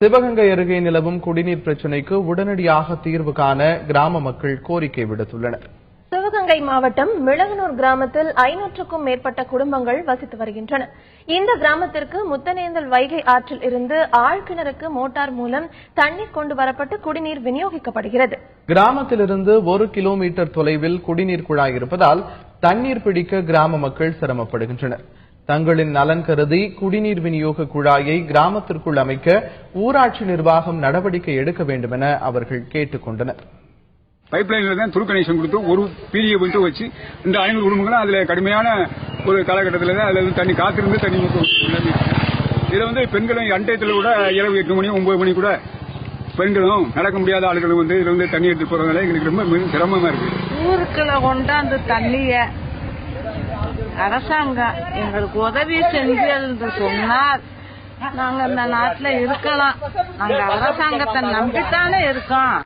சிவகங்கை அருகே நிலவும் குடிநீர் பிரச்சினைக்கு உடனடியாக தீர்வு காண கிராம மக்கள் கோரிக்கை விடுத்துள்ளனர். சிவகங்கை மாவட்டம் மிளகனூர் கிராமத்தில் 500க்கும் மேற்பட்ட குடும்பங்கள் வசித்து வருகின்றன. இந்த கிராமத்திற்கு முத்தனேந்தல் வைகை ஆற்றில் இருந்து ஆழ்கிணறுக்கு மோட்டார் மூலம் தண்ணீர் கொண்டு வரப்பட்டு குடிநீர் விநியோகிக்கப்படுகிறது. கிராமத்திலிருந்து 1 கிலோமீட்டர் தொலைவில் குடிநீர் குழாய் இருப்பதால் தண்ணீர் பிடிக்க கிராம மக்கள் சிரமப்படுகின்றனர். தங்களின் நலன் கருதி குடிநீர் விநியோக குழாயை கிராமத்திற்குள் அமைக்க ஊராட்சி நிர்வாகம் நடவடிக்கை எடுக்க வேண்டும் என அவர்கள் கேட்டுக் கொண்டனர். பைப் லைன்ல தான் துரு கனெக்ஷன் கொடுத்து ஒரு பீரிய மட்டும் வச்சு இந்த 500 குடும்பங்களும் அதுல கடுமையான ஒரு காலகட்டத்தில் தான் அதுல தண்ணி காத்திருந்து தண்ணி இதுல பெண்களும் அண்டையத்தில் கூட இரவு 8 மணி 9 மணி கூட பெண்களும் நடக்க முடியாத ஆளுகளும் இதுல தண்ணி எடுத்து போறதுனால எங்களுக்கு ரொம்ப சிரமமா இருக்கு. ஊருக்குள்ள கொண்டாந்து தண்ணிய அரசாங்கம் எங்களுக்கு உதவி செஞ்சு என்று சொன்னால் நாங்க இந்த நாட்டுல இருக்கலாம். நாங்க அரசாங்கத்தை நம்பித்தானே இருக்கோம்.